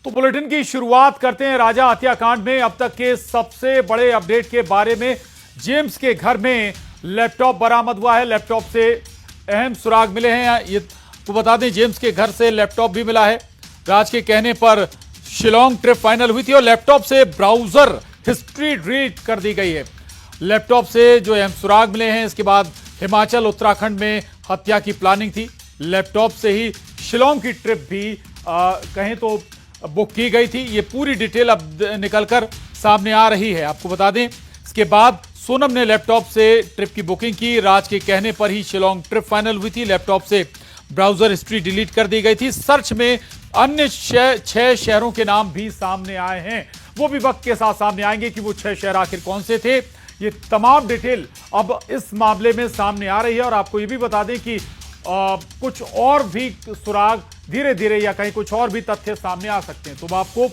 तो बुलेटिन की शुरुआत करते हैं राजा हत्याकांड में अब तक के सबसे बड़े अपडेट के बारे में। जेम्स के घर में लैपटॉप बरामद हुआ है। लैपटॉप से अहम सुराग मिले हैं। ये तो बता दें, जेम्स के घर से लैपटॉप भी मिला है। राज के कहने पर शिलोंग ट्रिप फाइनल हुई थी और लैपटॉप से ब्राउजर हिस्ट्री डिलीट कर दी गई है। लैपटॉप से जो अहम सुराग मिले हैं, इसके बाद हिमाचल उत्तराखंड में हत्या की प्लानिंग थी। लैपटॉप से ही शिलोंग की ट्रिप भी कहें तो बुक की गई थी। ये पूरी डिटेल अब निकलकर सामने आ रही है। आपको बता दें, इसके बाद सोनम ने लैपटॉप से ट्रिप की बुकिंग की। राज के कहने पर ही शिलोंग ट्रिप फाइनल हुई थी। लैपटॉप से ब्राउजर हिस्ट्री डिलीट कर दी गई थी। सर्च में अन्य 6 शहरों के नाम भी सामने आए हैं। वो भी वक्त के साथ सामने आएंगे कि वो 6 शहर आखिर कौन से थे। ये तमाम डिटेल अब इस मामले में सामने आ रही है। और आपको ये भी बता दें कि कुछ और भी सुराग धीरे धीरे या कहीं कुछ और भी तथ्य सामने आ सकते हैं। तो आपको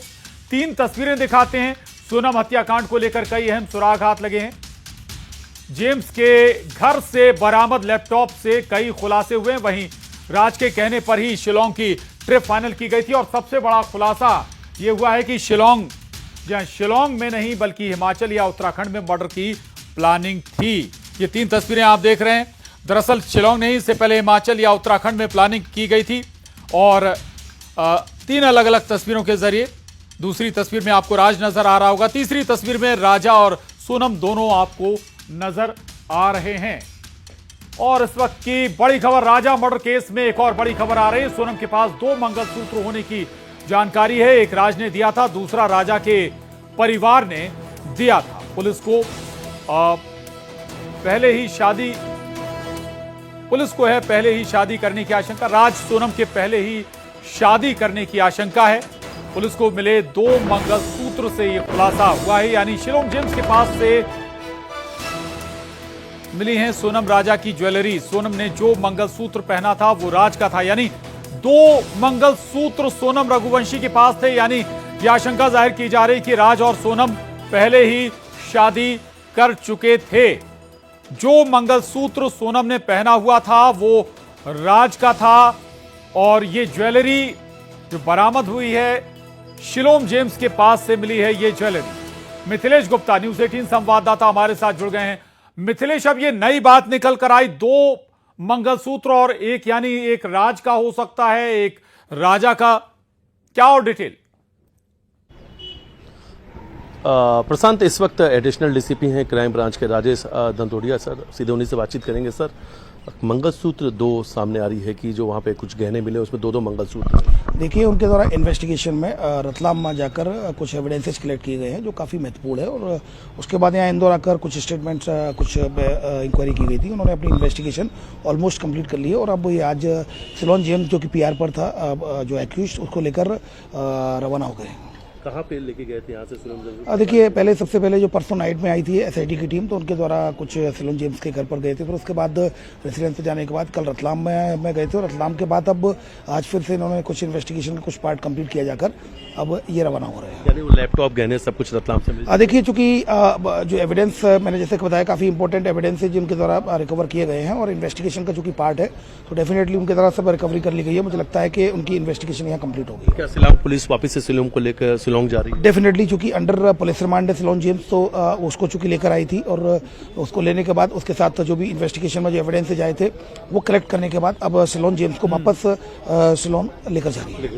3 तस्वीरें दिखाते हैं। सोनम हत्याकांड को लेकर कई अहम सुराग हाथ लगे हैं। जेम्स के घर से बरामद लैपटॉप से कई खुलासे हुए। वहीं राज के कहने पर ही शिलोंग की ट्रिप फाइनल की गई थी। और सबसे बड़ा खुलासा यह हुआ है कि शिलोंग में नहीं बल्कि हिमाचल या उत्तराखंड में मर्डर की प्लानिंग थी। ये 3 तस्वीरें आप देख रहे हैं। दरअसल शिलोंग नहीं, इससे पहले हिमाचल या उत्तराखंड में प्लानिंग की गई थी। और 3 अलग अलग तस्वीरों के जरिए, दूसरी तस्वीर में आपको राज नजर आ रहा होगा, तीसरी तस्वीर में राजा और सोनम दोनों आपको नजर आ रहे हैं। और इस वक्त की बड़ी खबर, राजा मर्डर केस में एक और बड़ी खबर आ रही है। सोनम के पास 2 मंगलसूत्र होने की जानकारी है। एक राज ने दिया था, दूसरा राजा के परिवार ने दिया था। पुलिस को पहले ही शादी करने की आशंका। राज सोनम के पहले ही शादी करने की आशंका है। पुलिस को मिले 2 मंगलसूत्र से यह खुलासा हुआ है। यानी शिलोंग जेम्स के पास से मिली है सोनम राजा की ज्वेलरी। सोनम ने जो मंगलसूत्र पहना था वो राज का था। यानी 2 मंगलसूत्र सोनम रघुवंशी के पास थे। यानी यह आशंका जाहिर की जा रही कि राज और सोनम पहले ही शादी कर चुके थे। जो मंगलसूत्र सोनम ने पहना हुआ था वो राज का था। और ये ज्वेलरी जो बरामद हुई है शिलोंग जेम्स के पास से मिली है। ये ज्वेलरी मिथिलेश गुप्ता, न्यूज़ 18 संवाददाता हमारे साथ जुड़ गए हैं। मिथिलेश, अब ये नई बात निकल कर आई, 2 मंगलसूत्र और एक यानी एक राज का हो सकता है, एक राजा का, क्या और डिटेल? प्रशांत, इस वक्त एडिशनल डीसीपी हैं क्राइम ब्रांच के राजेश दंतोड़िया सर, सीधे उन्हीं से बातचीत करेंगे। सर, मंगलसूत्र 2 सामने आ रही है कि जो वहाँ पे कुछ गहने मिले उसमें 2 मंगलसूत्र। देखिए, उनके द्वारा इन्वेस्टिगेशन में रतलाम में जाकर कुछ एविडेंसेस कलेक्ट किए गए हैं जो काफ़ी महत्वपूर्ण है। और उसके बाद यहाँ इंदौर आकर कुछ स्टेटमेंट्स, कुछ इंक्वायरी की गई थी। उन्होंने अपनी इन्वेस्टिगेशन ऑलमोस्ट कंप्लीट कर ली है। और अब ये आज शिलोंग जेम्स जो कि पीआर पर था, जो एक्यूज, उसको लेकर रवाना हो गए। कहाँ पे लेके गए थे यहाँ से शिलोंग जेम्स? देखिए, सबसे पहले जो परसों नाइट में आई थी एसआईटी की टीम, तो उनके द्वारा कुछ शिलोंग जेम्स के घर पर गए थे। फिर उसके बाद रेसिडेंस पे जाने के बाद कल रतलाम में गए थे। और रतलाम के बाद अब आज फिर से इन्होंने कुछ इन्वेस्टिगेशन का कुछ पार्ट कंप्लीट किया जाकर अब ये रवाना हो रहे हैं। यानी वो लैपटॉप, गहने सब कुछ रतलाम से मिले? देखिए, चूंकि जो एविडेंस मैंने जैसे बताया, काफ़ी इंपॉर्टेंट एविडेंस है जिनके द्वारा रिकवर किए गए हैं। और इन्वेस्टिगेशन का चूंकि पार्ट है, तो डेफिनेटली उनके द्वारा सब रिकवरी कर ली गई है। मुझे लगता है कि उनकी इन्वेस्टिगेशन यहाँ कंप्लीट होगी। क्या शिलोंग पुलिस वापस से शिलोंग को लेकर शिलोंग जा रही है? डेफिनेटली, चूंकि अंडर पुलिस रिमांड है शिलोंग जेम्स, तो उसको चूंकि लेकर आई थी। और उसको लेने के बाद उसके साथ जो भी इन्वेस्टिगेशन में जो एविडेंसेज आए थे वो कलेक्ट करने के बाद अब शिलोंग जेम्स को वापस शिलोंग लेकर जा रही है।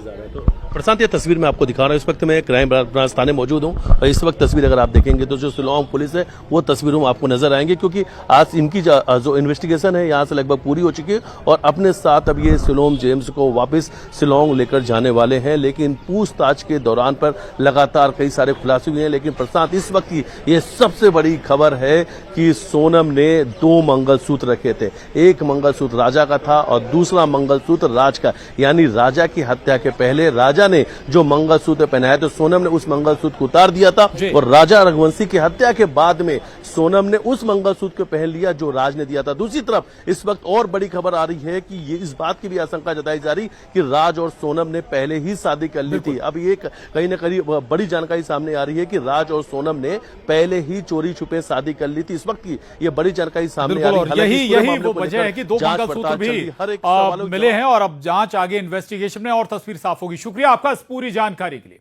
प्रशांत, ये तस्वीर मैं आपको दिखा रहा हूँ। इस वक्त मैं क्राइम ब्रांच थाने मौजूद हूँ और इस वक्त तस्वीर अगर आप देखेंगे तो जो शिलोंग पुलिस है वो तस्वीरों आपको नजर आएंगे, क्योंकि आज इनकी जो इन्वेस्टिगेशन है यहाँ से लगभग पूरी हो चुकी है। और अपने साथ अब ये शिलोंग जेम्स को वापस शिलोंग लेकर जाने वाले हैं। लेकिन पूछताछ के दौरान पर लगातार कई सारे खुलासे हुए हैं। लेकिन प्रशांत, इस वक्त की ये सबसे बड़ी खबर है कि सोनम ने 2 मंगलसूत्र रखे थे। एक मंगलसूत्र राजा का था और दूसरा मंगलसूत्र राज का। यानी राजा की हत्या के पहले राजा ने जो मंगलसूत्र पहनाया तो सोनम ने उस मंगलसूत्र को उतार दिया था। और राजा रघुवंशी की हत्या के बाद में सोनम ने उस मंगलसूत्र को पहन लिया जो राज ने दिया था। दूसरी तरफ इस वक्त और बड़ी खबर आ रही है कि ये इस बात की भी आशंका जताई जा रही कि राज और सोनम ने पहले ही शादी कर ली थी। अब ये कहीं ना कहीं बड़ी जानकारी सामने आ रही है कि राज और सोनम ने पहले ही चोरी छुपे शादी कर ली थी। इस वक्त की ये बड़ी जानकारी सामने आ बिल्कुल, रही और है। हालांकि यही इस पूरे यही मामले वो को वजह लेकर है कि दो जांच मंगलसूत्र पड़ताल भी चल रही है। हर एक सवालों के मिले हैं और अब जांच आगे इन्वेस्टिगेशन में और तस्वीर साफ होगी। शुक्रिया आपका इस पूरी जानकारी के लिए।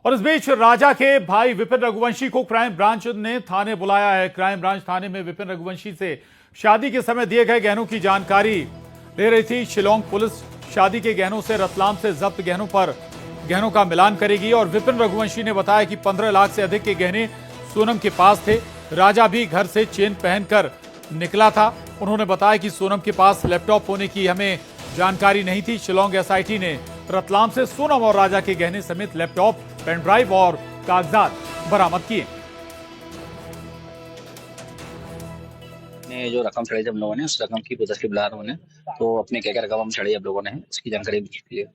और इस बीच राजा के भाई विपिन रघुवंशी को क्राइम ब्रांच ने थाने बुलाया है। क्राइम ब्रांच थाने में विपिन रघुवंशी से शादी के समय दिए गए गहनों की जानकारी ले रही थी। शिलोंग पुलिस शादी के गहनों से रतलाम से जब्त गहनों का मिलान करेगी। और विपिन रघुवंशी ने बताया कि 15 लाख से अधिक के गहने सोनम के पास थे। राजा भी घर से चेन पहनकर निकला था। उन्होंने बताया कि सोनम के पास लैपटॉप होने की हमें जानकारी नहीं थी। शिलोंग एसआईटी ने रतलाम से सोनम और राजा के गहने समेत लैपटॉप, पेन ड्राइव और कागजात बरामद किए। ने जो रकम चढ़ाई हम लोगों ने, उस रकम की तस्वीर बुला रहे हैं, तो अपने क्या क्या रकम हम चढ़ाई हम लोगों ने उसकी जानकारी दी है।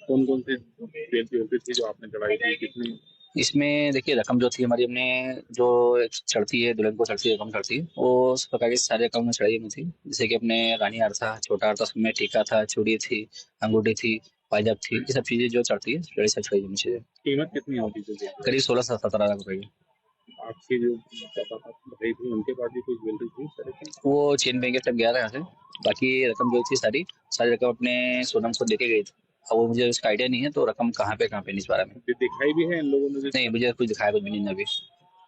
कौन कौन से थी जो आपने चढ़ाई थी, कितनी? इसमें देखिए रकम जो थी हमारी, हमने जो चढ़ती है दुल्हन को चढ़ती है रकम चढ़ती है, वो उस प्रकार की सारी रकम में चढ़ाई में थी। जैसे कि अपने रानी हार था, छोटा हार था, उसमें टीका था, चूड़ी थी, अंगूठी थी, पायजाब थी, ये सब चीजें जो चढ़ती है बड़ी सब चढ़ाई चीजें। कीमत कितनी होती थी? करीब 16 से 17 लाख रुपए की। आपकी जो भाई थी उनके पास भी कुछ ज्वेलरी थी इस तरह की? वो चेन बैंक तक गया था यहाँ से। बाकी रकम जो थी सारी रकम अपने सोनम को देके गई थी। अब वो मुझे उसका आइडिया नहीं है, तो रकम कहाँ पे नहीं इस बारे में दिखाई भी है इन लोगों ने? नहीं, मुझे कुछ दिखाया कुछ भी नहीं अभी।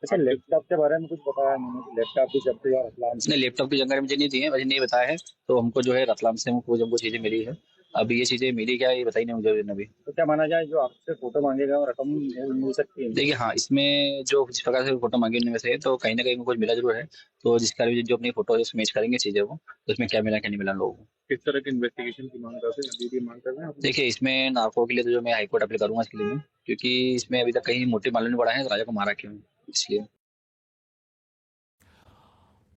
अच्छा, लैपटॉप के बारे में कुछ बताया नहीं? लैपटॉप भी जब्त हुआ रतलाम से? नहीं, लैपटॉप की जानकारी मुझे नहीं दी है, मुझे नहीं बताया है। तो हमको जो है रतलाम से हमको चीजें मिली है। अभी ये चीजें मिली क्या ये बताई नहीं मुझे अभी। तो क्या माना जाए, जो आपसे फोटो मांगेगा और रकम मिल सकती है? देखिए हाँ, इसमें जो जिस प्रकार से फोटो मांगी उनमें से, तो कहीं ना कहीं कुछ मिला जरूर है। तो जिस कारण जो अपनी फोटो है उसमें मैच करेंगे चीजें वो, तो उसमें क्या मिला क्या नहीं मिला लोगों को। किस तरह की इन्वेस्टिगेशन की मांग करते हैं? अभी भी मांग कर रहे हैं आप? देखिए इसमें नार्को के लिए तो जो मैं हाईकोर्ट अपील करूंगा इसके लिए, क्योंकि इसमें अभी तक कहीं मोटिव मालूम नहीं पड़ा है राजा को मारा क्यों, इसलिए।